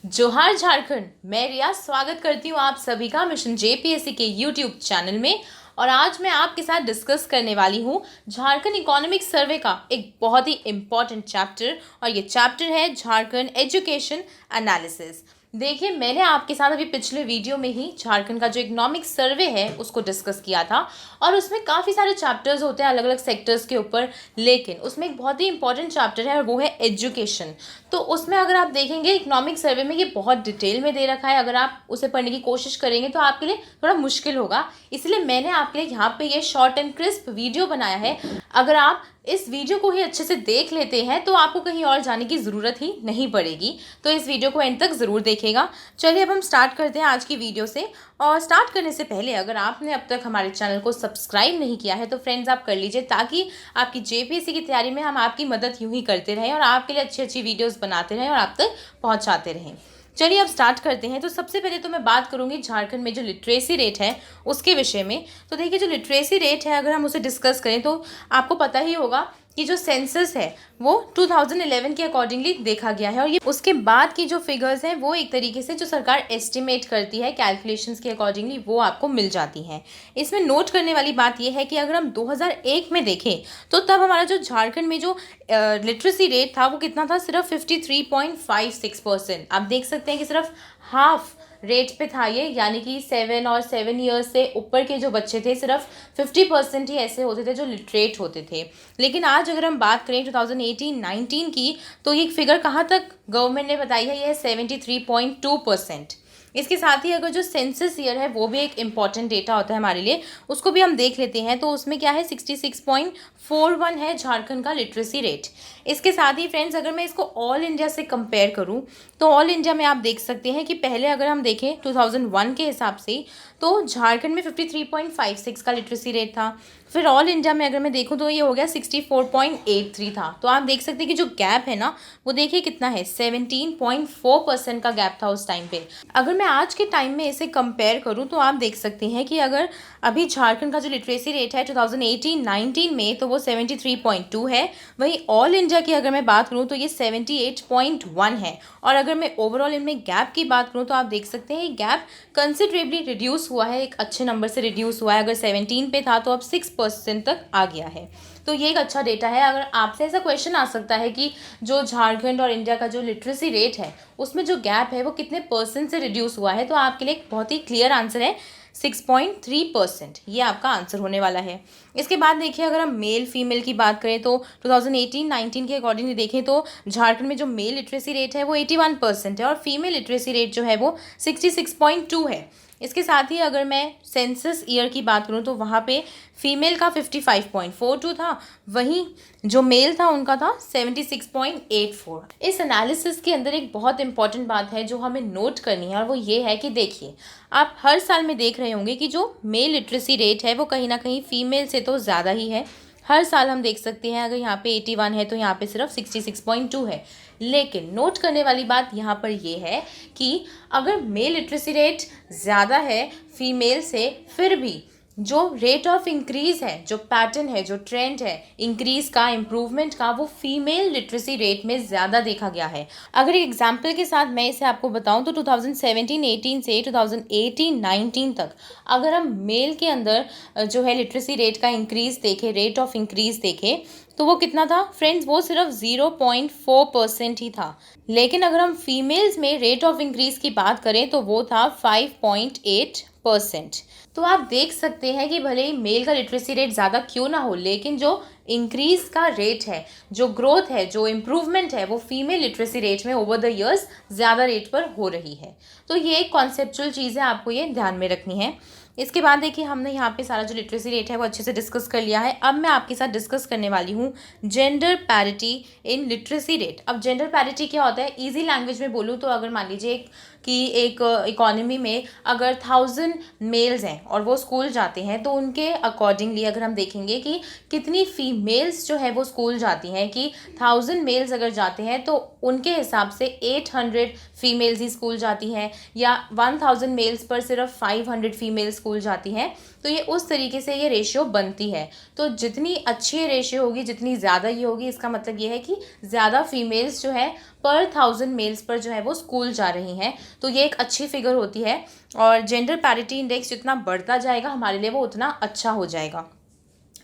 जोहार झारखंड। मैं रिया स्वागत करती हूँ आप सभी का मिशन जेपीएससी के यूट्यूब चैनल में। और आज मैं आपके साथ डिस्कस करने वाली हूँ झारखंड इकोनॉमिक सर्वे का एक बहुत ही इम्पॉर्टेंट चैप्टर, और ये चैप्टर है झारखंड एजुकेशन एनालिसिस। देखिए, मैंने आपके साथ अभी पिछले वीडियो में ही झारखंड का जो इकोनॉमिक सर्वे है उसको डिस्कस किया था, और उसमें काफ़ी सारे चैप्टर्स होते हैं अलग अलग सेक्टर्स के ऊपर, लेकिन उसमें एक बहुत ही इंपॉर्टेंट चैप्टर है और वो है एजुकेशन। तो उसमें अगर आप देखेंगे इकोनॉमिक सर्वे में ये बहुत डिटेल में दे रखा है। अगर आप उसे पढ़ने की कोशिश करेंगे तो आपके लिए थोड़ा मुश्किल होगा, इसलिए मैंने आपके लिए यहाँ पे ये शॉर्ट एंड क्रिस्प वीडियो बनाया है। अगर आप इस वीडियो को ही अच्छे से देख लेते हैं तो आपको कहीं और जाने की ज़रूरत ही नहीं पड़ेगी। तो इस वीडियो को एंड तक ज़रूर देखिएगा। चलिए अब हम स्टार्ट करते हैं आज की वीडियो से। और स्टार्ट करने से पहले अगर आपने अब तक हमारे चैनल को सब्सक्राइब नहीं किया है तो फ्रेंड्स आप कर लीजिए, ताकि आपकी जेपीएससी की तैयारी में हम आपकी मदद यूँ ही करते रहें और आपके लिए अच्छी अच्छी वीडियोज़ बनाते रहें और आप तक पहुँचाते रहें। चलिए अब स्टार्ट करते हैं। तो सबसे पहले तो मैं बात करूंगी झारखंड में जो लिटरेसी रेट है उसके विषय में। तो देखिए, जो लिटरेसी रेट है अगर हम उसे डिस्कस करें तो आपको पता ही होगा कि जो सेंसस है वो 2011 के अकॉर्डिंगली देखा गया है, और ये उसके बाद की जो फिगर्स हैं वो एक तरीके से जो सरकार एस्टिमेट करती है कैलकुलेशंस के अकॉर्डिंगली वो आपको मिल जाती हैं। इसमें नोट करने वाली बात ये है कि अगर हम 2001 में देखें तो तब हमारा जो झारखंड में जो लिटरेसी रेट था वो कितना था, सिर्फ 53.56%। आप देख सकते हैं कि सिर्फ हाफ रेट पे था ये, यानी कि 7 ईयर्स से ऊपर के जो बच्चे थे सिर्फ 50% ही ऐसे होते थे जो लिटरेट होते थे। लेकिन आज अगर हम बात करें 2018-19 की, तो ये फिगर कहाँ तक गवर्नमेंट ने बताई है, ये है 73.2%। इसके साथ ही अगर जो सेंसस ईयर है वो भी एक इम्पॉर्टेंट डेटा होता है हमारे लिए, उसको भी हम देख लेते हैं। तो उसमें क्या है, 66.41 है झारखंड का लिटरेसी रेट। इसके साथ ही फ्रेंड्स अगर मैं इसको ऑल इंडिया से कंपेयर करूं तो ऑल इंडिया में आप देख सकते हैं कि पहले अगर हम देखें 2001 के हिसाब से तो झारखंड में 53.56 का लिटरेसी रेट था। फिर ऑल इंडिया में अगर मैं देखूं तो ये हो गया 64.83 था। तो आप देख सकते हैं कि जो गैप है ना वो देखिए कितना है, 17.4% का गैप था उस टाइम पे। अगर मैं आज के टाइम में इसे कंपेयर करूं तो आप देख सकते हैं कि अगर अभी झारखंड का जो लिटरेसी रेट है 2018-19 में तो वो 73.2 है। वहीं ऑल इंडिया की अगर मैं बात करूं तो ये 78.1 है। और अगर मैं ओवरऑल इनमें गैप की बात करूं तो आप देख सकते हैं ये गैप कंसिडरेबली रिड्यूस हुआ है, एक अच्छे नंबर से रिड्यूस हुआ है। अगर 17 पे था तो अब 6% तक आ गया है। तो ये एक अच्छा डेटा है। अगर आपसे ऐसा क्वेश्चन आ सकता है कि जो झारखंड और इंडिया का जो लिटरेसी रेट है उसमें जो गैप है वो कितने परसेंट से रिड्यूस हुआ है, तो आपके लिए एक बहुत ही क्लियर आंसर है 6.3%। ये आपका आंसर होने वाला है। इसके बाद देखिए, अगर हम मेल फीमेल की बात करें तो 2018-19 के अकॉर्डिंगली देखें तो झारखंड में जो मेल लिटरेसी रेट है वो 81% है और फीमेल लिटरेसी रेट जो है वो 66.2 है। इसके साथ ही अगर मैं सेंसस ईयर की बात करूं तो वहाँ पे फीमेल का 55.42 था, वहीं जो मेल था उनका था 76.84। इस एनालिसिस के अंदर एक बहुत इंपॉर्टेंट बात है जो हमें नोट करनी है, और वो ये है कि देखिए, आप हर साल में देख रहे होंगे कि जो मेल लिटरेसी रेट है वो कहीं ना कहीं फीमेल से तो ज़्यादा ही है। हर साल हम देख सकते हैं, अगर यहाँ पे 81 है तो यहाँ पे सिर्फ 66.2 है। लेकिन नोट करने वाली बात यहाँ पर ये है कि अगर मेल लिटरेसी रेट ज़्यादा है फीमेल से, फिर भी जो रेट ऑफ इंक्रीज़ है, जो पैटर्न है, जो ट्रेंड है इंक्रीज़ का, इम्प्रूवमेंट का, वो फीमेल लिटरेसी रेट में ज़्यादा देखा गया है। अगर एक एग्जांपल के साथ मैं इसे आपको बताऊं तो 2017-18 से 2018-19 तक अगर हम मेल के अंदर जो है लिटरेसी रेट का इंक्रीज़ देखें, रेट ऑफ इंक्रीज़ देखें, तो वो कितना था फ्रेंड्स, वो सिर्फ 0.4% ही था। लेकिन अगर हम फीमेल्स में रेट ऑफ इंक्रीज़ की बात करें तो वो था 5.8%। तो आप देख सकते हैं कि भले ही मेल का लिटरेसी रेट ज़्यादा क्यों ना हो, लेकिन जो इंक्रीज़ का रेट है, जो ग्रोथ है, जो इम्प्रूवमेंट है, वो फीमेल लिटरेसी रेट में ओवर द ईयर्स ज़्यादा रेट पर हो रही है। तो ये एक कॉन्सेप्चुअल चीज़ है, आपको ये ध्यान में रखनी है। इसके बाद देखिए, हमने यहाँ पे सारा जो लिटरेसी रेट है वो अच्छे से डिस्कस कर लिया है। अब मैं आपके साथ डिस्कस करने वाली हूँ gender parity in literacy rate. अब जेंडर पैरिटी क्या होता है, इजी लैंग्वेज में बोलूँ तो अगर मान लीजिए कि एक इकोनॉमी में अगर 1000 मेल्स हैं और वो स्कूल जाते हैं तो उनके अकॉर्डिंगली अगर हम देखेंगे कि कितनी फीमेल्स जो है वो स्कूल जाती हैं, कि 1000 मेल्स अगर जाते हैं तो उनके हिसाब से 800 फीमेल्स ही स्कूल जाती हैं, या 1000 मेल्स पर सिर्फ 500 फीमेल स्कूल जाती हैं। तो तो ये उस तरीके से ये रेशियो बनती है। तो जितनी अच्छी ये रेशियो होगी, जितनी ज़्यादा ये होगी, इसका मतलब ये है कि ज़्यादा फीमेल्स जो है पर 1000 मेल्स पर जो है वो स्कूल जा रही हैं। तो ये एक अच्छी फिगर होती है और जेंडर पैरिटी इंडेक्स जितना बढ़ता जाएगा हमारे लिए वो उतना अच्छा हो जाएगा।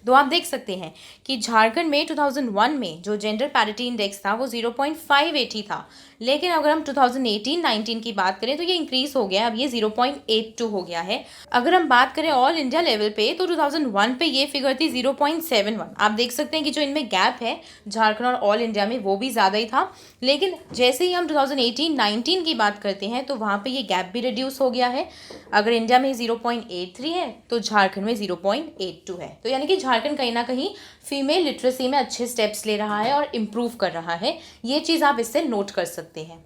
तो आप देख सकते हैं कि झारखंड में 2001 में जो जेंडर पैरिटी इंडेक्स था वो 0.580 था, लेकिन अगर हम 2018-19 की बात करें तो ये इंक्रीज़ हो गया है, अब ये 0.82 हो गया है। अगर हम बात करें ऑल इंडिया लेवल पे तो 2001 पे ये फिगर थी 0.71। आप देख सकते हैं कि जो इनमें गैप है झारखंड और ऑल इंडिया में वो भी ज़्यादा ही था, लेकिन जैसे ही हम 2018-19 की बात करते हैं तो वहाँ पे ये गैप भी रिड्यूस हो गया है। अगर इंडिया में 0.83 है तो झारखंड में 0.82 है। तो यानी कि झारखंड कहीं ना कहीं फीमेल लिटरेसी में अच्छे स्टेप्स ले रहा है और इम्प्रूव कर रहा है। ये चीज़ आप इससे नोट कर सकते हैं।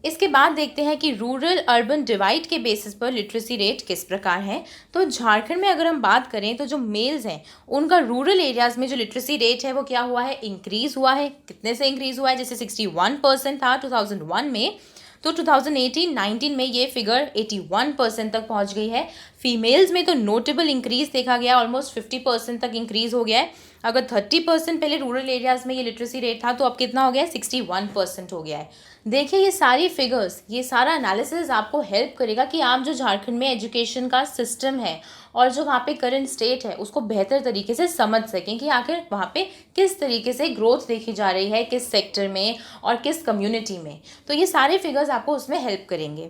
इसके बाद देखते हैं कि रूरल अर्बन डिवाइड के बेसिस पर लिटरेसी रेट किस प्रकार है। तो झारखंड में अगर हम बात करें तो जो मेल्स हैं उनका रूरल एरियाज़ में जो लिटरेसी रेट है वो क्या हुआ है, इंक्रीज़ हुआ है। कितने से इंक्रीज़ हुआ है, जैसे 61% था 2001 में, तो 2018-19 में ये फिगर 81% तक पहुंच गई है। फीमेल्स में तो नोटेबल इंक्रीज़ देखा गया, ऑलमोस्ट 50% तक इंक्रीज़ हो गया है। अगर 30% पहले रूरल एरियाज़ में ये लिटरेसी रेट था तो अब कितना हो गया है, 61% हो गया है। देखिए ये सारी फिगर्स, ये सारा एनालिसिस आपको हेल्प करेगा कि आप जो झारखंड में एजुकेशन का सिस्टम है और जो वहाँ पे करंट स्टेट है उसको बेहतर तरीके से समझ सकें कि आखिर वहाँ पे किस तरीके से ग्रोथ देखी जा रही है, किस सेक्टर में और किस कम्युनिटी में। तो ये सारे फिगर्स आपको उसमें हेल्प करेंगे।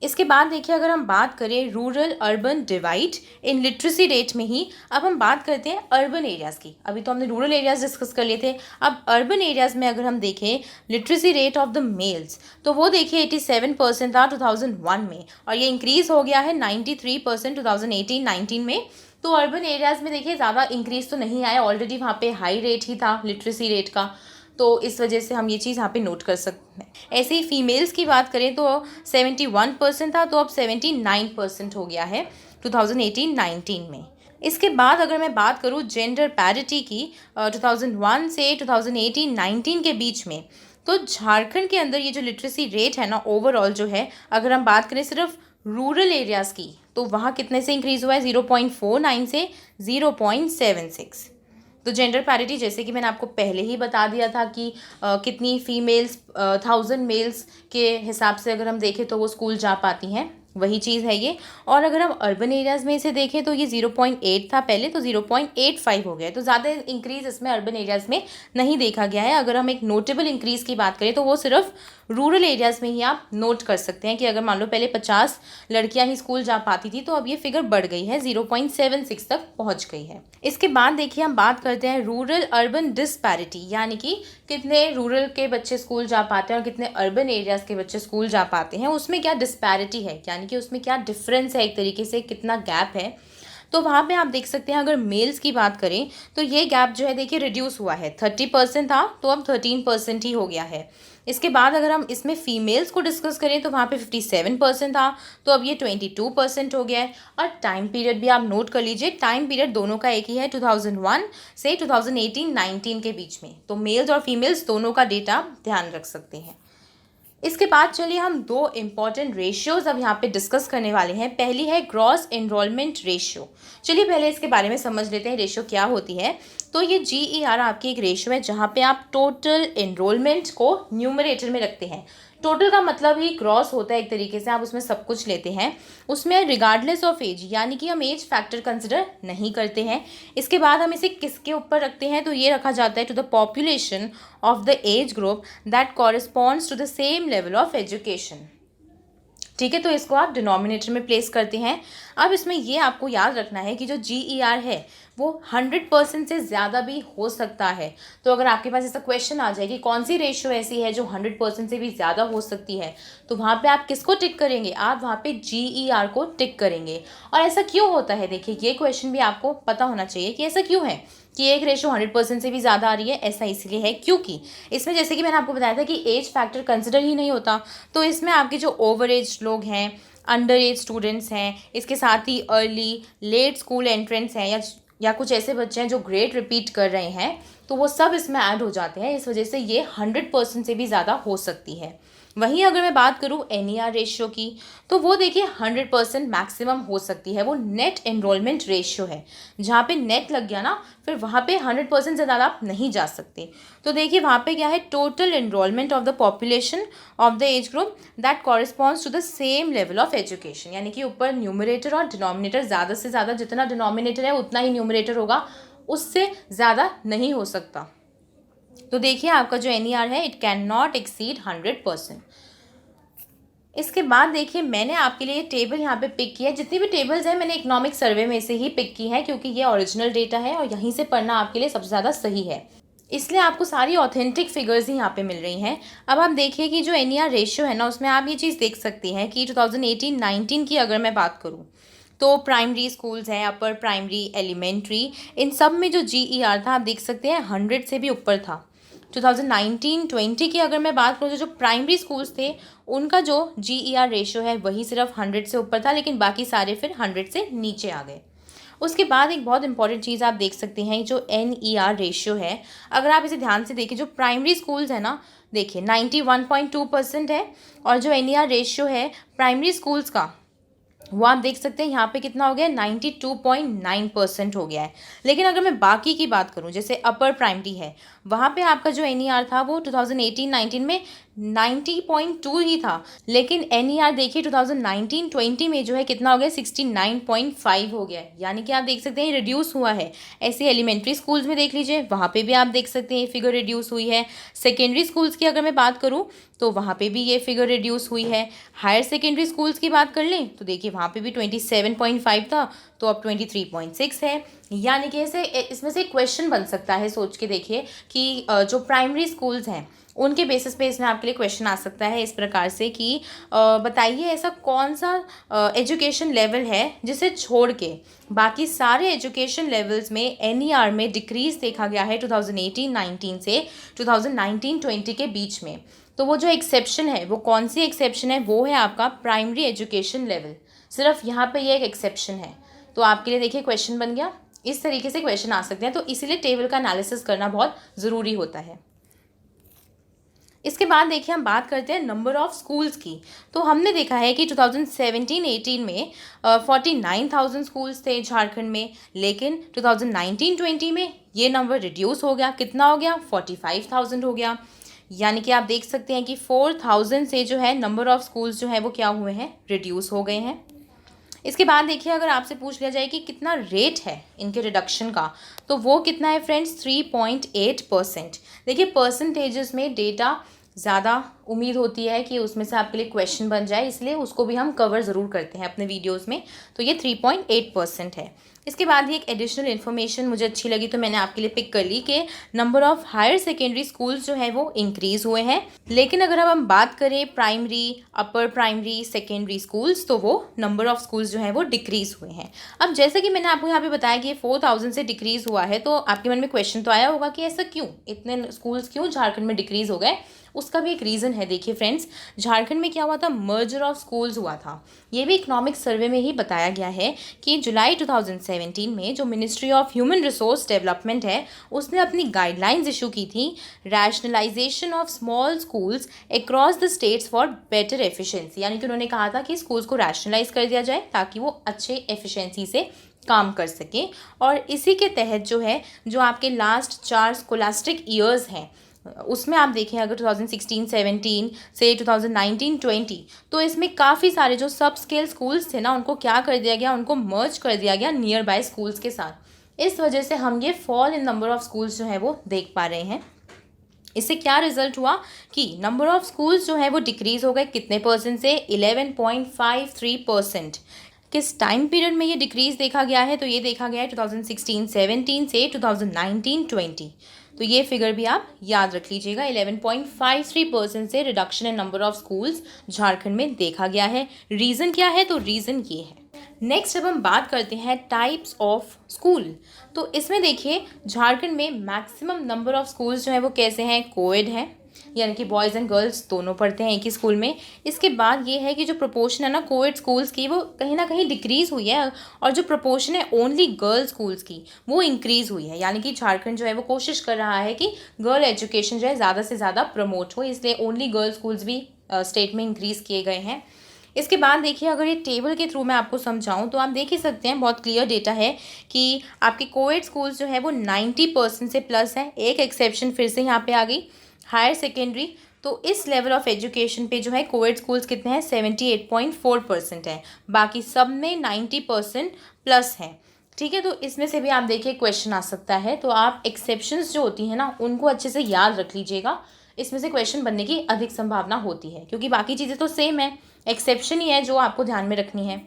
इसके बाद देखिए अगर हम बात करें rural urban divide in literacy rate में ही, अब हम बात करते हैं अर्बन एरियाज़ की। अभी तो हमने रूरल एरियाज़ डिस्कस कर लिए थे, अब अर्बन एरियाज़ में अगर हम देखें literacy rate of the mails तो वो देखिए 87% था 2001 में और ये इंक्रीज़ हो गया है 93% 2018-19 में। तो अर्बन एरियाज़ में देखिए ज़्यादा इंक्रीज़ तो नहीं आया, ऑलरेडी वहाँ पे हाई रेट ही था लिटरेसी रेट का, तो इस वजह से हम ये चीज़ यहाँ पे नोट कर सकते हैं। ऐसे ही फीमेल्स की बात करें तो 71% था, तो अब 79% हो गया है 2018-19 में। इसके बाद अगर मैं बात करूँ जेंडर पैरिटी की 2001 से 2018-19 के बीच में, तो झारखंड के अंदर ये जो लिटरेसी रेट है ना ओवरऑल जो है, अगर हम बात करें सिर्फ रूरल एरियाज़ की तो वहाँ कितने से इंक्रीज़ हुआ है, 0.49 से 0.76। तो जेंडर पैरिटी जैसे कि मैंने आपको पहले ही बता दिया था कि कितनी फीमेल्स 1000 मेल्स के हिसाब से अगर हम देखें तो वो स्कूल जा पाती हैं, वही चीज़ है ये। और अगर हम अर्बन एरियाज़ में इसे देखें तो ये 0.8 था पहले, तो 0.85 हो गया है। तो ज़्यादा इंक्रीज़ इसमें अर्बन एरियाज़ में नहीं देखा गया है। अगर हम एक नोटेबल इंक्रीज़ की बात करें तो वो सिर्फ रूरल एरियाज़ में ही आप नोट कर सकते हैं कि अगर मान लो पहले 50 लड़कियां ही स्कूल जा पाती थी तो अब ये फिगर बढ़ गई है, 0.76 तक पहुंच गई है। इसके बाद देखिए हम बात करते हैं रूरल अर्बन डिस्पैरिटी, यानी कि कितने रूरल के बच्चे स्कूल जा पाते हैं और कितने अर्बन एरियाज़ के बच्चे स्कूल जा पाते हैं, उसमें क्या डिस्पैरिटी है, यानी कि उसमें क्या डिफरेंस है, एक तरीके से कितना गैप है। तो वहाँ पे आप देख सकते हैं अगर मेल्स की बात करें तो ये गैप जो है देखिए रिड्यूस हुआ है, 30% था तो अब 13% ही हो गया है। इसके बाद अगर हम इसमें फ़ीमेल्स को डिस्कस करें तो वहाँ पे 57% था तो अब ये 22% हो गया है। और टाइम पीरियड भी आप नोट कर लीजिए, टाइम पीरियड दोनों का एक ही है, 2001 से 2018-19 के बीच में। तो मेल्स और फीमेल्स दोनों का डेटा आप ध्यान रख सकते हैं। इसके बाद चलिए हम दो इम्पॉर्टेंट रेशियोज़ अब यहाँ पे डिस्कस करने वाले हैं। पहली है ग्रॉस एनरोलमेंट रेशियो। चलिए पहले इसके बारे में समझ लेते हैं रेशियो क्या होती है। तो ये GER आपकी एक रेशियो है जहाँ पे आप टोटल एनरोलमेंट को न्यूमरेटर में रखते हैं। टोटल का मतलब ही ग्रॉस होता है, एक तरीके से आप उसमें सब कुछ लेते हैं, उसमें रिगार्डलेस ऑफ एज, यानी कि हम एज फैक्टर कंसिडर नहीं करते हैं। इसके बाद हम इसे किसके ऊपर रखते हैं, तो ये रखा जाता है to the population of the age group that corresponds to the same level of education. ठीक है, तो इसको आप डिनोमिनेटर में प्लेस करते हैं। अब इसमें ये आपको याद रखना है कि जो GER है वो 100% से ज़्यादा भी हो सकता है। तो अगर आपके पास ऐसा क्वेश्चन आ जाए कि कौन सी रेशियो ऐसी है जो 100% से भी ज़्यादा हो सकती है, तो वहाँ पे आप किसको टिक करेंगे, आप वहाँ पे GER को टिक करेंगे। और ऐसा क्यों होता है, देखिए ये क्वेश्चन भी आपको पता होना चाहिए कि ऐसा क्यों है कि एक रेशियो 100% से भी ज़्यादा आ रही है। ऐसा इसलिए है क्योंकि इसमें जैसे कि मैंने आपको बताया था कि एज फैक्टर कंसिडर ही नहीं होता, तो इसमें आपके जो ओवर एज लोग हैं, अंडर एज स्टूडेंट्स हैं, इसके साथ ही अर्ली लेट स्कूल एंट्रेंस हैं या कुछ ऐसे बच्चे हैं जो ग्रेड रिपीट कर रहे हैं, तो वो सब इसमें ऐड हो जाते हैं। इस वजह से ये 100% से भी ज़्यादा हो सकती है। वहीं अगर मैं बात करूँ NER रेशियो की, तो वो देखिए 100% मैक्सिमम हो सकती है। वो नेट एनरोलमेंट रेशियो है, जहाँ पे नेट लग गया ना, फिर वहाँ पे 100% से ज़्यादा आप नहीं जा सकते। तो देखिए वहाँ पे क्या है, total enrollment of the population of the age group that corresponds to the same level of education. यानी कि ऊपर न्यूमरेटर और डिनोमिनेटर, ज़्यादा से ज़्यादा जितना डिनोमिनेटर है उतना ही न्यूमरेटर होगा, उससे ज़्यादा नहीं हो सकता। तो देखिए आपका जो NER है, इट कैन नॉट एक्सीड 100%। इसके बाद देखिए मैंने आपके लिए टेबल यहाँ पे पिक किया है। जितनी भी टेबल्स हैं मैंने इकोनॉमिक सर्वे में से ही पिक की है, क्योंकि ये ओरिजिनल डेटा है और यहीं से पढ़ना आपके लिए सबसे ज़्यादा सही है। इसलिए आपको सारी ऑथेंटिक फिगर्स ही यहाँ पे मिल रही हैं। अब आप देखिए कि जो NER रेशियो है ना, उसमें आप ये चीज़ देख सकती हैं कि 2018-19 की अगर मैं बात करूँ, तो प्राइमरी स्कूल्स हैं, अपर प्राइमरी, एलिमेंट्री, इन सब में जो GER था आप देख सकते हैं 100 से भी ऊपर था। 2019-20 की अगर मैं बात करूँ, तो जो प्राइमरी स्कूल्स थे उनका जो GER रेशियो है वही सिर्फ 100 से ऊपर था, लेकिन बाकी सारे फिर 100 से नीचे आ गए। उसके बाद एक बहुत इंपॉर्टेंट चीज़ आप देख सकते हैं, जो NER रेशियो है, अगर आप इसे ध्यान से देखें, जो प्राइमरी स्कूल्स है ना, देखिए 91.2% है, और जो NER रेशियो है प्राइमरी स्कूल्स का, वो आप देख सकते हैं यहाँ पे कितना हो गया, 92.9% हो गया है। लेकिन अगर मैं बाकी की बात करूँ, जैसे अपर प्राइमरी है, वहाँ पे आपका जो NER था वो 2018-19 में 90.2 ही था, लेकिन NER देखिए 2019-20 में जो है कितना हो गया, 69.5 हो गया है। यानी कि आप देख सकते हैं रिड्यूस हुआ है। ऐसे एलिमेंट्री स्कूल्स में देख लीजिए, वहाँ पे भी आप देख सकते हैं फिगर रिड्यूस हुई है। सेकेंडरी स्कूल्स की अगर मैं बात करूँ, तो वहाँ पे भी ये फिगर रिड्यूस हुई है। हायर सेकेंडरी स्कूल्स की बात कर लें, तो देखिए वहाँ पे भी 27.5 था, तो अब 23.6 है। यानी कि ऐसे इसमें से क्वेश्चन बन सकता है, सोच के देखिए कि जो प्राइमरी स्कूल्स हैं उनके बेसिस पे इसमें आपके लिए क्वेश्चन आ सकता है इस प्रकार से कि बताइए ऐसा कौन सा एजुकेशन लेवल है जिसे छोड़ के बाकी सारे एजुकेशन लेवल्स में NER में डिक्रीज देखा गया है 2018-19 से 2019-20 के बीच में। तो वो जो एक्सेप्शन है, वो कौन सी एक्सेप्शन है, वो है आपका प्राइमरी एजुकेशन लेवल। सिर्फ यहाँ पे ये एक एक्सेप्शन है। तो आपके लिए देखिए क्वेश्चन बन गया, इस तरीके से क्वेश्चन आ सकते हैं। तो इसीलिए टेबल का एनालिसिस करना बहुत ज़रूरी होता है। इसके बाद देखिए हम बात करते हैं नंबर ऑफ़ स्कूल्स की। तो हमने देखा है कि 2017-18 में 49,000 स्कूल्स थे झारखंड में, लेकिन 2019-20 में ये नंबर रिड्यूस हो गया। कितना हो गया, 45,000 हो गया। यानी कि आप देख सकते हैं कि 4,000 से जो है नंबर ऑफ़ स्कूल्स जो है वो क्या हुए हैं, रिड्यूस हो गए हैं। इसके बाद देखिए अगर आपसे पूछ लिया जाए कि कितना रेट है इनके रिडक्शन का, तो वो कितना है फ्रेंड्स, 3.8%। देखिए परसेंटेजेस में डेटा ज़्यादा उम्मीद होती है कि उसमें से आपके लिए क्वेश्चन बन जाए, इसलिए उसको भी हम कवर ज़रूर करते हैं अपने वीडियोस में। तो ये 3.8% है। इसके बाद ही एक एडिशनल इन्फॉर्मेशन मुझे अच्छी लगी, तो मैंने आपके लिए पिक कर ली कि number of higher secondary schools जो है वो इंक्रीज़ हुए हैं। लेकिन अगर अब हम बात करें primary, upper primary, secondary schools, तो वो नंबर ऑफ़ स्कूल्स जो है वो डिक्रीज़ हुए हैं। अब जैसे कि मैंने आपको यहाँ पे बताया कि 4,000 से डिक्रीज़ हुआ है, तो आपके मन में क्वेश्चन तो आया होगा कि ऐसा क्यों, इतने स्कूल्स क्यों झारखंड में डिक्रीज़ हो गए। उसका भी एक रीज़न है। देखिए फ्रेंड्स, झारखंड में क्या हुआ था, मर्जर ऑफ स्कूल्स हुआ था। ये भी इकोनॉमिक सर्वे में ही बताया गया है कि जुलाई 2017 में जो ministry of human resource development है, उसने अपनी गाइडलाइंस इशू की थी, rationalization of small schools across the states for better efficiency. यानी कि उन्होंने कहा था कि स्कूल्स को रैशनलाइज कर दिया जाए ताकि वो अच्छे एफिशिएंसी से काम कर सकें। और इसी के तहत जो है, जो आपके लास्ट 4 स्कोलास्टिक ईयर्स हैं, उसमें आप देखें अगर 2016-17 से 2019-20, तो इसमें काफ़ी सारे जो सब स्केल स्कूल्स थे ना, उनको क्या कर दिया गया, उनको मर्ज कर दिया गया नियर बाय स्कूल्स के साथ। इस वजह से हम ये fall in number of schools जो है वो देख पा रहे हैं। इससे क्या रिजल्ट हुआ कि नंबर ऑफ़ स्कूल्स जो है वो डिक्रीज़ हो गए, कितने परसेंट से, 11.53%। किस टाइम पीरियड में ये डिक्रीज़ देखा गया है, तो ये देखा गया है 2016-17 से 2019-20। तो ये फिगर भी आप याद रख लीजिएगा, 11.53% से reduction in number of schools Jharkhand में देखा गया है। रीज़न क्या है, तो रीज़न ये है। नेक्स्ट अब हम बात करते हैं टाइप्स ऑफ स्कूल। तो इसमें देखिए झारखंड में मैक्सिमम नंबर ऑफ़ स्कूल्स जो है वो कैसे हैं, कोएड हैं, यानी कि बॉयज़ एंड गर्ल्स दोनों पढ़ते हैं एक ही स्कूल में। इसके बाद ये है कि जो प्रोपोर्शन है ना कोएड स्कूल्स की, वो कहीं ना कहीं डिक्रीज़ हुई है, और जो प्रोपोर्शन है ओनली गर्ल्स स्कूल्स की, वो इंक्रीज़ हुई है। यानी कि झारखंड जो है वो कोशिश कर रहा है कि गर्ल एजुकेशन जो है ज़्यादा से ज़्यादा प्रमोट हो, इसलिए ओनली गर्ल्स स्कूल्स भी स्टेट में इंक्रीज़ किए गए हैं। इसके बाद देखिए, अगर ये टेबल के थ्रू मैं आपको समझाऊं तो आप देख ही सकते हैं, बहुत क्लियर डेटा है कि आपके कोएड स्कूल्स जो है वो 90% से प्लस है। एक एक्सेप्शन फिर से यहाँ पे आ गई, हायर सेकेंडरी। तो इस लेवल ऑफ एजुकेशन पे जो है कोएड स्कूल्स कितने हैं, 78.4% है। बाकी सब में 90% प्लस है। ठीक है, तो इसमें से भी आप देखिए क्वेश्चन आ सकता है, तो आप एक्सेप्शंस जो होती हैं ना उनको अच्छे से याद रख लीजिएगा। इसमें से क्वेश्चन बनने की अधिक संभावना होती है, क्योंकि बाकी चीज़ें तो सेम है, एक्सेप्शन ही है जो आपको ध्यान में रखनी है।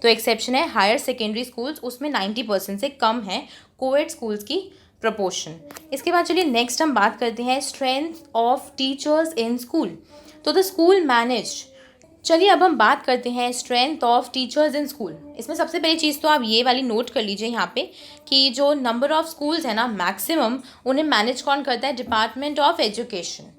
तो एक्सेप्शन है हायर सेकेंडरी स्कूल्स, उसमें 90% से कम है कोएड स्कूल्स की प्रपोर्शन। इसके बाद चलिए नेक्स्ट हम बात करते हैं strength of teachers in school. तो द स्कूल मैनेज्ड। चलिए अब हम बात करते हैं strength of teachers in school. इसमें सबसे पहली चीज़ तो आप ये वाली नोट कर लीजिए यहाँ पे कि जो नंबर ऑफ स्कूल्स है ना, मैक्सिमम उन्हें मैनेज कौन करता है, डिपार्टमेंट ऑफ एजुकेशन।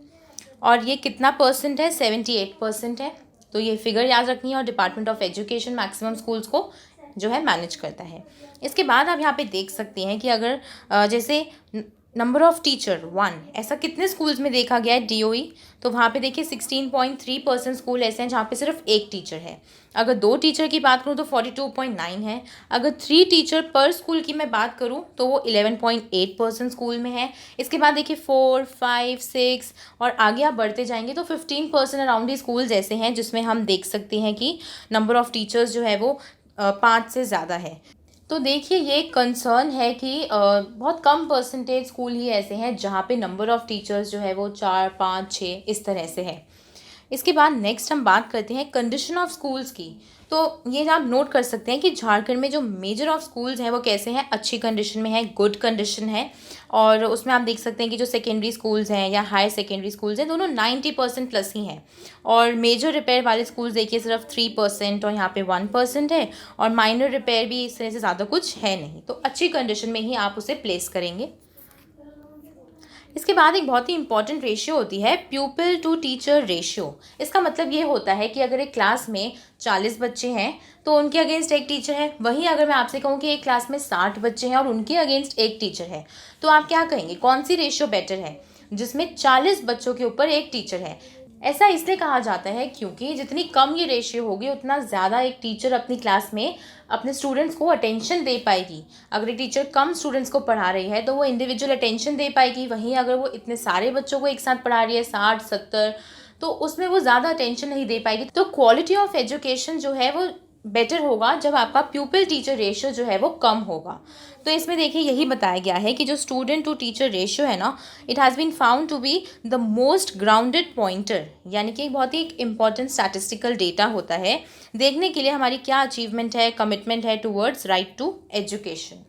और ये कितना परसेंट है, 78% है। तो ये फिगर याद रखनी है, और department of education maximum schools को जो है मैनेज करता है। इसके बाद आप यहाँ पे देख सकते हैं कि अगर जैसे नंबर ऑफ टीचर 1 ऐसा कितने स्कूल्स में देखा गया है, डीओई। तो वहाँ पे देखिए 16.3% स्कूल ऐसे हैं जहाँ पे सिर्फ एक टीचर है। अगर 2 टीचर की बात करूँ तो 42.9 है। अगर 3 टीचर पर स्कूल की मैं बात करूँ तो वो 11.8% स्कूल में है। इसके बाद देखिए 4, 5, 6 और आगे आप बढ़ते जाएंगे तो 15% अराउंड ही स्कूल्स ऐसे हैं जिसमें हम देख सकते हैं कि नंबर ऑफ टीचर्स जो है वो 5 से ज़्यादा है। तो देखिए ये एक कंसर्न है कि बहुत कम परसेंटेज स्कूल ही ऐसे हैं जहाँ पे नंबर ऑफ़ टीचर्स जो है वो 4, 5, 6 इस तरह से है। इसके बाद नेक्स्ट हम बात करते हैं कंडीशन ऑफ स्कूल्स की। तो ये आप नोट कर सकते हैं कि झारखंड में जो मेजर ऑफ स्कूल्स हैं वो कैसे हैं, अच्छी कंडीशन में है, गुड कंडीशन है। और उसमें आप देख सकते हैं कि जो सेकेंडरी स्कूल्स हैं या हायर सेकेंडरी स्कूल्स हैं दोनों 90% प्लस ही हैं। और मेजर रिपेयर वाले स्कूल्स देखिए सिर्फ 3% और यहाँ पे 1% है, और माइनर रिपेयर भी इस तरह से ज़्यादा कुछ है नहीं। तो अच्छी कंडीशन में ही आप उसे प्लेस करेंगे। इसके बाद एक बहुत ही इंपॉर्टेंट रेशियो होती है प्यूपिल टू टीचर रेशियो। इसका मतलब ये होता है कि अगर एक क्लास में 40 बच्चे हैं तो उनके अगेंस्ट एक टीचर है। वहीं अगर मैं आपसे कहूँ कि एक क्लास में 60 बच्चे हैं और उनके अगेंस्ट एक टीचर है, तो आप क्या कहेंगे, कौन सी रेशियो बेटर है, जिसमें 40 बच्चों के ऊपर एक टीचर है। ऐसा इसलिए कहा जाता है क्योंकि जितनी कम ये रेशियो होगी उतना ज़्यादा एक टीचर अपनी क्लास में अपने स्टूडेंट्स को अटेंशन दे पाएगी। अगर एक टीचर कम स्टूडेंट्स को पढ़ा रही है तो वो इंडिविजुअल अटेंशन दे पाएगी। वहीं अगर वो इतने सारे बच्चों को एक साथ पढ़ा रही है, 60, 70, तो उसमें वो ज़्यादा अटेंशन नहीं दे पाएगी। तो क्वालिटी ऑफ एजुकेशन जो है वो बेटर होगा जब आपका प्यूपिल टीचर रेशियो जो है वो कम होगा। तो इसमें देखिए यही बताया गया है कि जो स्टूडेंट टू टीचर रेशियो है ना, it has been found to be the most grounded pointer, यानी कि बहुत ही एक इम्पॉर्टेंट स्टैटिस्टिकल डेटा होता है देखने के लिए हमारी क्या अचीवमेंट है, कमिटमेंट है टूवर्ड्स राइट टू एजुकेशन।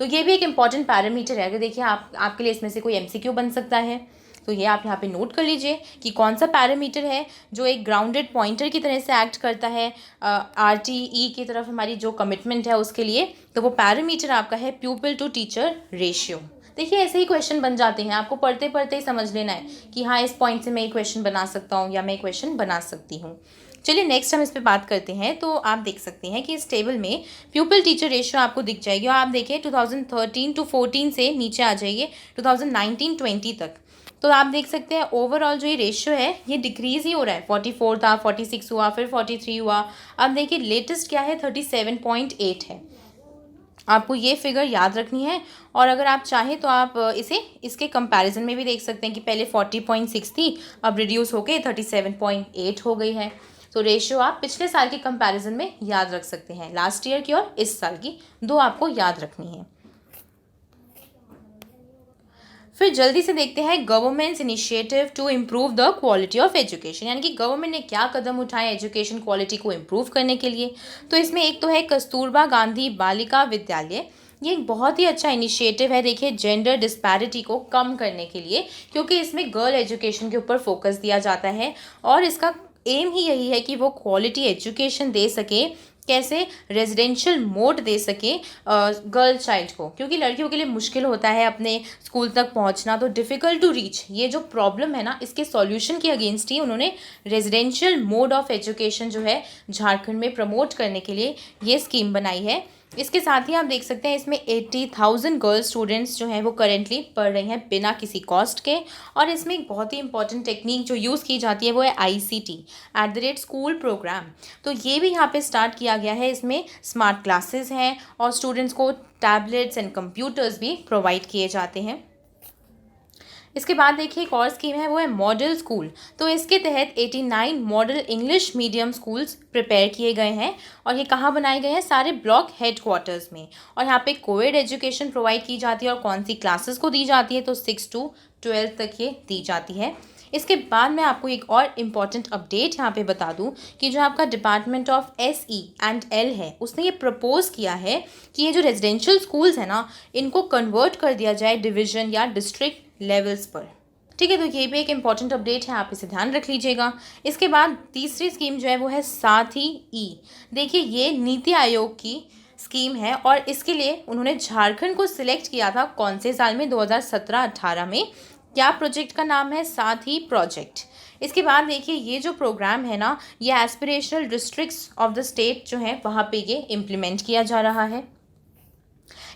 तो ये भी एक इम्पॉर्टेंट पैरामीटर है। अगर देखिए आपके लिए इसमें से कोई एमसीक्यू बन सकता है, तो ये आप यहाँ पे नोट कर लीजिए कि कौन सा पैरामीटर है जो एक ग्राउंडेड पॉइंटर की तरह से एक्ट करता है आरटीई की तरफ हमारी जो कमिटमेंट है उसके लिए। तो वो पैरामीटर आपका है प्यूपिल टू टीचर रेशियो। देखिए ऐसे ही क्वेश्चन बन जाते हैं, आपको पढ़ते पढ़ते ही समझ लेना है कि हाँ इस पॉइंट से मैं एक क्वेश्चन बना सकता हूँ या मैं एक क्वेश्चन बना सकती हूँ। चलिए नेक्स्ट हम इस पे बात करते हैं। तो आप देख सकते हैं कि इस टेबल में प्यूपिल टीचर रेशियो आपको दिख जाएगी, और आप देखिए 2013 to 14 से नीचे आ जाइए 2019-20 तक। तो आप देख सकते हैं ओवरऑल जो ये रेशियो है ये डिक्रीज़ ही हो रहा है। 44 था, 46 हुआ, फिर 43 हुआ। अब देखिए लेटेस्ट क्या है, 37.8 है। आपको ये फिगर याद रखनी है, और अगर आप चाहें तो आप इसे इसके कंपैरिजन में भी देख सकते हैं कि पहले 40.6 थी, अब रिड्यूस होके 37.8 हो गई है। तो रेशियो आप पिछले साल के कंपैरिजन में याद रख सकते हैं, लास्ट ईयर की और इस साल की, दो आपको याद रखनी है। फिर जल्दी से देखते हैं government's initiative to improve the quality of education, यानी कि गवर्नमेंट ने क्या कदम उठाए एजुकेशन क्वालिटी को इम्प्रूव करने के लिए। तो इसमें एक तो है कस्तूरबा गांधी बालिका विद्यालय। ये एक बहुत ही अच्छा इनिशिएटिव है, देखिए जेंडर डिस्पैरिटी को कम करने के लिए, क्योंकि इसमें गर्ल एजुकेशन के ऊपर फोकस दिया जाता है, और इसका एम ही यही है कि वो क्वालिटी एजुकेशन दे सके। कैसे, रेजिडेंशियल मोड दे सके गर्ल चाइल्ड को, क्योंकि लड़कियों के लिए मुश्किल होता है अपने स्कूल तक पहुंचना, तो डिफ़िकल्ट टू रीच ये जो प्रॉब्लम है ना, इसके सॉल्यूशन के अगेंस्ट ही उन्होंने रेजिडेंशियल मोड ऑफ एजुकेशन जो है झारखंड में प्रमोट करने के लिए ये स्कीम बनाई है। इसके साथ ही आप देख सकते हैं इसमें 80,000 गर्ल्स स्टूडेंट्स जो हैं वो करेंटली पढ़ रही हैं बिना किसी कॉस्ट के। और इसमें एक बहुत ही इंपॉर्टेंट टेक्निक जो यूज़ की जाती है वो है ICT @स्कूल प्रोग्राम। तो ये भी यहाँ पे स्टार्ट किया गया है। इसमें स्मार्ट क्लासेस हैं और स्टूडेंट्स को टैबलेट्स एंड कंप्यूटर्स भी प्रोवाइड किए जाते हैं। इसके बाद देखिए एक और स्कीम है वो है मॉडल स्कूल। तो इसके तहत 89 model English medium schools prepare किए गए हैं और ये कहाँ बनाए गए हैं, सारे ब्लॉक हेडक्वार्टर्स में। और यहाँ पे कोविड एजुकेशन प्रोवाइड की जाती है और कौन सी क्लासेस को दी जाती है, तो 6 to 12 तक ये दी जाती है। इसके बाद मैं आपको एक और इम्पॉर्टेंट अपडेट यहाँ पे बता दूँ कि जो आपका डिपार्टमेंट ऑफ SE&L है उसने ये प्रपोज़ किया है कि ये जो रेजिडेंशियल स्कूल्स हैं ना इनको कन्वर्ट कर दिया जाए डिवीज़न या डिस्ट्रिक्ट लेवल्स पर। ठीक है, तो ये भी एक इम्पॉर्टेंट अपडेट है, आप इसे ध्यान रख लीजिएगा। इसके बाद तीसरी स्कीम जो है वो है साथी E। देखिए ये नीति आयोग की स्कीम है और इसके लिए उन्होंने झारखंड को सिलेक्ट किया था कौन से साल में, 2017-18 में। क्या प्रोजेक्ट का नाम है, साथी प्रोजेक्ट। इसके बाद देखिए ये जो प्रोग्राम है ना ये aspirational districts of the state जो है वहाँ पे ये इम्प्लीमेंट किया जा रहा है।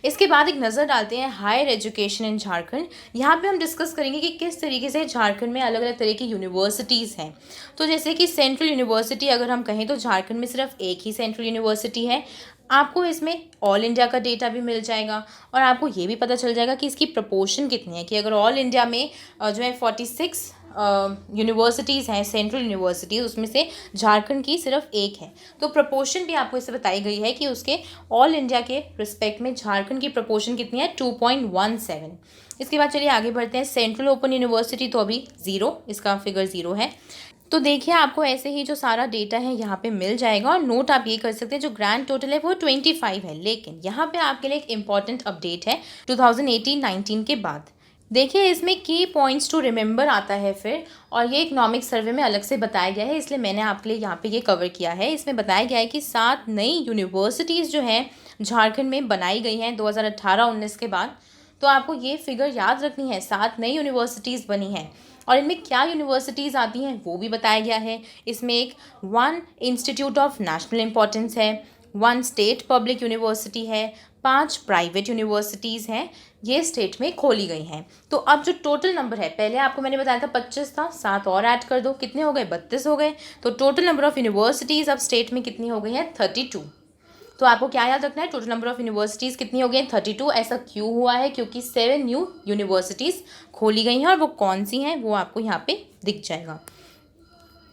इसके बाद एक नज़र डालते हैं हायर एजुकेशन इन झारखंड। यहाँ पे हम डिस्कस करेंगे कि किस तरीके से झारखंड में अलग अलग तरह की यूनिवर्सिटीज़ हैं। तो जैसे कि सेंट्रल यूनिवर्सिटी अगर हम कहें तो झारखंड में सिर्फ एक ही सेंट्रल यूनिवर्सिटी है। आपको इसमें ऑल इंडिया का डेटा भी मिल जाएगा और आपको ये भी पता चल जाएगा कि इसकी प्रपोर्शन कितनी है, कि अगर ऑल इंडिया में जो है 46 यूनिवर्सिटीज़ हैं सेंट्रल यूनिवर्सिटीज़, उसमें से झारखंड की सिर्फ एक है। तो प्रपोर्शन भी आपको इससे बताई गई है कि उसके ऑल इंडिया के रिस्पेक्ट में झारखंड की प्रपोर्शन कितनी है, 2.17। इसके बाद चलिए आगे बढ़ते हैं। सेंट्रल ओपन यूनिवर्सिटी तो अभी 0, इसका फिगर 0 है। तो देखिए आपको ऐसे ही जो सारा डेटा है यहाँ पे मिल जाएगा और नोट आप ये कर सकते हैं जो ग्रैंड टोटल है वो 25 है। लेकिन यहाँ पे आपके लिए एक इम्पॉर्टेंट अपडेट है 2018-19 के बाद। देखिए इसमें की पॉइंट्स टू रिमेंबर आता है फिर, और ये इकोनॉमिक सर्वे में अलग से बताया गया है, इसलिए मैंने आपके लिए यहाँ पे ये कवर किया है। इसमें बताया गया है कि 7 नई यूनिवर्सिटीज़ जो हैं झारखंड में बनाई गई हैं 2018-19 के बाद। तो आपको ये फिगर याद रखनी है, 7 नई यूनिवर्सिटीज़ बनी हैं और इनमें क्या यूनिवर्सिटीज़ आती हैं वो भी बताया गया है। इसमें एक 1 इंस्टीट्यूट ऑफ नेशनल इम्पोर्टेंस है, 1 स्टेट पब्लिक यूनिवर्सिटी है, 5 प्राइवेट यूनिवर्सिटीज़ हैं, ये स्टेट में खोली गई हैं। तो अब जो टोटल नंबर है, पहले आपको मैंने बताया था 25 था, 7 और ऐड कर दो, कितने हो गए, 32 हो गए। तो टोटल नंबर ऑफ़ यूनिवर्सिटीज़ अब स्टेट में कितनी हो गई है, 32। तो आपको क्या याद रखना है, टोटल नंबर ऑफ़ यूनिवर्सिटीज़ कितनी हो गई है, 32। ऐसा क्यों हुआ है, क्योंकि 7 न्यू यूनिवर्सिटीज़ खोली गई हैं और वो कौन सी हैं वो आपको यहाँ पे दिख जाएगा।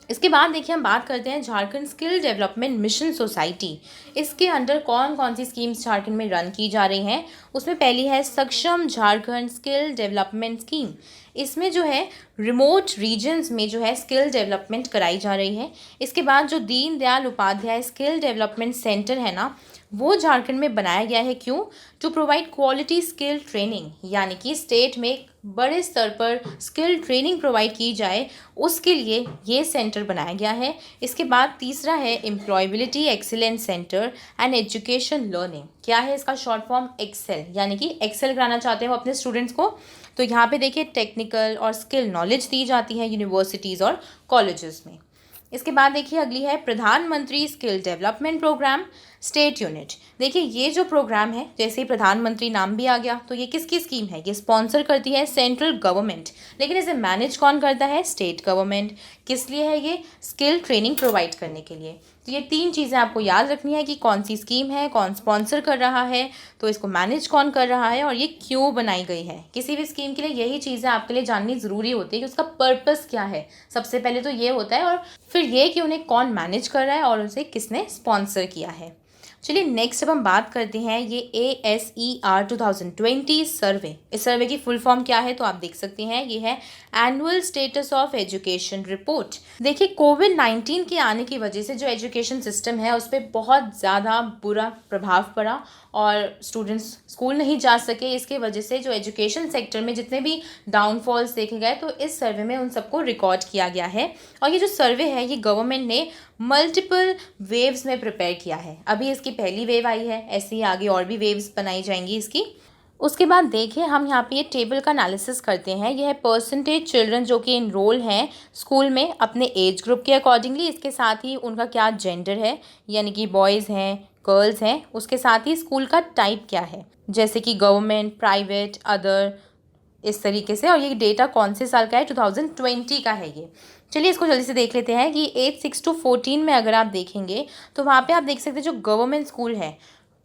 इसके बाद देखिए हम बात करते हैं Jharkhand skill development mission society. इसके अंडर कौन कौन सी स्कीम्स झारखंड में रन की जा रही हैं। उसमें पहली है सक्षम झारखंड स्किल डेवलपमेंट स्कीम। इसमें जो है रिमोट रीजन्स में जो है स्किल डेवलपमेंट कराई जा रही है। इसके बाद जो Deendayal Upadhyaya skill development centre है ना वो झारखंड में बनाया गया है, क्यों, to provide quality skill training, यानी कि स्टेट में बड़े स्तर पर स्किल ट्रेनिंग प्रोवाइड की जाए उसके लिए ये सेंटर बनाया गया है। इसके बाद तीसरा है employability excellence centre and education learning. क्या है इसका शॉर्ट फॉर्म, एक्सेल, यानी कि एक्सेल कराना चाहते हैं वो अपने स्टूडेंट्स को। तो यहाँ पे देखिए टेक्निकल और स्किल नॉलेज दी जाती है यूनिवर्सिटीज़ और कॉलेजेस में। इसके बाद देखिए अगली है Pradhan Mantri skill development programme state unit. देखिए ये जो प्रोग्राम है, जैसे ही प्रधानमंत्री नाम भी आ गया, तो ये किसकी स्कीम है, ये स्पॉन्सर करती है सेंट्रल गवर्नमेंट, लेकिन इसे मैनेज कौन करता है, स्टेट गवर्नमेंट। किस लिए है ये, स्किल ट्रेनिंग प्रोवाइड करने के लिए। तो ये 3 चीज़ें आपको याद रखनी है कि कौन सी स्कीम है, कौन स्पॉन्सर कर रहा है, तो इसको मैनेज कौन कर रहा है और ये क्यों बनाई गई है। किसी भी स्कीम के लिए यही चीज़ें आपके लिए जाननी ज़रूरी होती है कि उसका पर्पस क्या है। सबसे पहले तो ये होता है और फिर ये कि उन्हें कौन मैनेज कर रहा है और उसे किसने स्पॉन्सर किया है। चलिए नेक्स्ट अब हम बात करते हैं ये ASER 2020 सर्वे। इस सर्वे की फुल फॉर्म क्या है तो आप देख सकते हैं, ये है annual status of education report. देखिए कोविड-19 के आने की वजह से जो एजुकेशन सिस्टम है उस पर बहुत ज़्यादा बुरा प्रभाव पड़ा और स्टूडेंट्स स्कूल नहीं जा सके। इसके वजह से जो एजुकेशन सेक्टर में जितने भी डाउनफॉल्स देखे गए तो इस सर्वे में उन सबको रिकॉर्ड किया गया है। और ये जो सर्वे है ये गवर्नमेंट ने मल्टीपल वेव्स में प्रिपेयर किया है। अभी इसकी पहली वेव आई है, ऐसे ही आगे और भी वेव्स बनाई जाएंगी इसकी। उसके बाद देखिए हम यहाँ पे ये टेबल का एनालिसिस करते हैं। यह है परसेंटेज चिल्ड्रन जो कि इनरोल हैं स्कूल में अपने एज ग्रुप के अकॉर्डिंगली। इसके साथ ही उनका क्या जेंडर है, यानी कि बॉयज़ हैं, गर्ल्स हैं, उसके साथ ही स्कूल का टाइप क्या है, जैसे कि गवर्नमेंट, प्राइवेट, अदर, इस तरीके से। और ये डेटा कौन से साल का है? 2020 का है ये। चलिए इसको जल्दी से देख लेते हैं कि एज 6 to 14 में अगर आप देखेंगे तो वहाँ पे आप देख सकते हैं जो गवर्नमेंट स्कूल है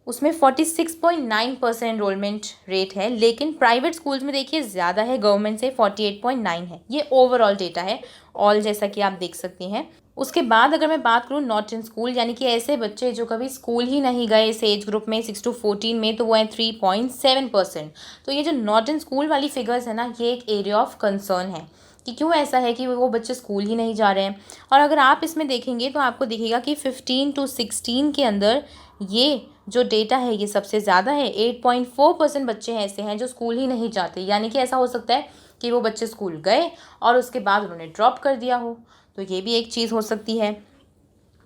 उसमें 46.9% एनरोलमेंट रेट है, लेकिन प्राइवेट स्कूल्स में देखिए ज़्यादा है, गवर्नमेंट से 48.9 है। ये ओवरऑल डेटा है, ऑल जैसा कि आप देख सकती हैं। उसके बाद अगर मैं बात करूँ नॉट इन स्कूल, यानी कि ऐसे बच्चे जो कभी स्कूल ही नहीं गए इस एज ग्रुप में 6 to 14 में, तो वो है 3.7%। तो ये जो नॉट इन स्कूल वाली फिगर्स है ना, ये एक एरिया ऑफ कंसर्न है कि क्यों ऐसा है कि वो बच्चे स्कूल ही नहीं जा रहे हैं। और अगर आप इसमें देखेंगे तो आपको दिखेगा कि 15 to 16 के अंदर ये जो डेटा है ये सबसे ज़्यादा है। 8.4% बच्चे ऐसे हैं जो स्कूल ही नहीं जाते, यानी कि ऐसा हो सकता है कि वो बच्चे स्कूल गए और उसके बाद उन्होंने ड्रॉप कर दिया हो, तो ये भी एक चीज़ हो सकती है।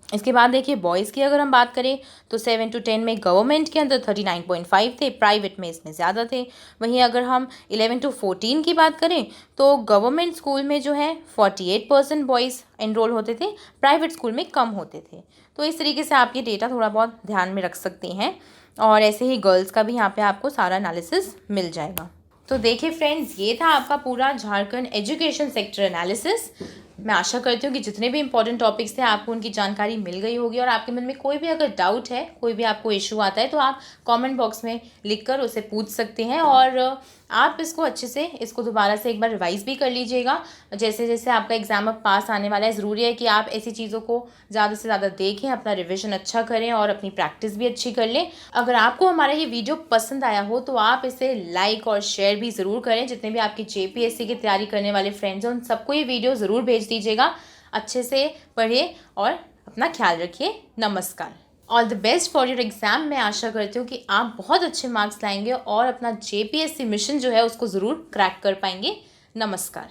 इसके बाद देखिए बॉयज़ की अगर हम बात करें तो 7 to 10 में गवर्नमेंट के अंदर 39.5 थे, प्राइवेट में इसमें ज़्यादा थे। वहीं अगर हम 11 to 14 की बात करें तो गवर्नमेंट स्कूल में जो है 48% बॉयज़ एनरोल होते थे, प्राइवेट स्कूल में कम होते थे। तो इस तरीके से आप ये डेटा थोड़ा बहुत ध्यान में रख सकते हैं। और ऐसे ही गर्ल्स का भी यहाँ पे आपको सारा एनालिसिस मिल जाएगा। तो देखिए फ्रेंड्स, ये था आपका पूरा झारखंड एजुकेशन सेक्टर एनालिसिस। मैं आशा करती हूँ कि जितने भी इंपॉर्टेंट टॉपिक्स थे आपको उनकी जानकारी मिल गई होगी, और आपके मन में कोई भी अगर डाउट है, कोई भी आपको इशू आता है तो आप कमेंट बॉक्स में लिखकर उसे पूछ सकते हैं। और आप इसको अच्छे से इसको दोबारा से एक बार रिवाइज़ भी कर लीजिएगा। जैसे जैसे आपका एग्ज़ाम अब पास आने वाला है, ज़रूरी है कि आप ऐसी चीज़ों को ज़्यादा से ज़्यादा देखें, अपना रिविज़न अच्छा करें और अपनी प्रैक्टिस भी अच्छी कर लें। अगर आपको हमारा ये वीडियो पसंद आया हो तो आप इसे लाइक और शेयर भी ज़रूर करें। जितने भी आपकी JPSC की तैयारी करने वाले फ्रेंड्स हैं उन सबको ये वीडियो ज़रूर भेज दीजिएगा। अच्छे से पढ़िए और अपना ख्याल रखिए। नमस्कार। All the best for your exam. मैं आशा करती हूँ कि आप बहुत अच्छे मार्क्स लाएंगे और अपना JPSC मिशन जो है उसको ज़रूर क्रैक कर पाएंगे। नमस्कार।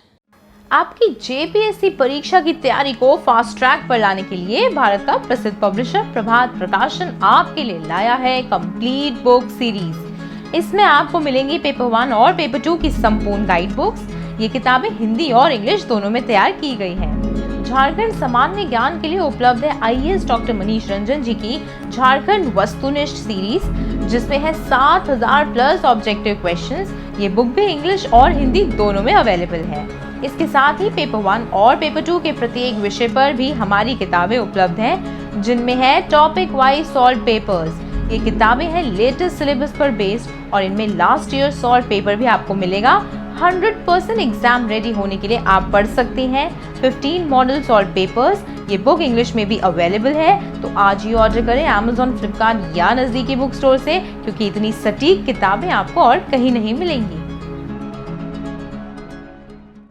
आपकी JPSC परीक्षा की तैयारी को फास्ट ट्रैक पर लाने के लिए भारत का प्रसिद्ध पब्लिशर प्रभात प्रकाशन आपके लिए लाया है कंप्लीट बुक सीरीज। इसमें आपको मिलेंगी पेपर 1 और पेपर 2 की संपूर्ण गाइड बुक्स। ये किताबें हिंदी और इंग्लिश दोनों में तैयार की गई हैं। झारखंड सामान्य ज्ञान के लिए उपलब्ध है IAS डॉक्टर मनीष रंजन जी की झारखंड वस्तुनिष्ठ सीरीज, जिसमें है 7000 प्लस ऑब्जेक्टिव क्वेश्चंस। ये बुक भी इंग्लिश और हिंदी दोनों में अवेलेबल है। इसके साथ ही पेपर 1 और पेपर 2 के प्रत्येक विषय पर भी हमारी किताबें उपलब्ध हैं, जिनमें है टॉपिक वाइज सॉल्व पेपर्स। ये किताबें हैं लेटेस्ट सिलेबस पर बेस्ड और इनमें लास्ट ईयर सॉल्व पेपर भी आपको मिलेगा। 100% एग्जाम रेडी होने के लिए आप पढ़ सकते हैं 15 मॉडल सॉल्व पेपर्स। ये बुक इंग्लिश में भी अवेलेबल है, तो आज ही ऑर्डर करें Amazon, फ्लिपकार्ट या नज़दीकी बुक स्टोर से, क्योंकि इतनी सटीक किताबें आपको और कहीं नहीं मिलेंगी।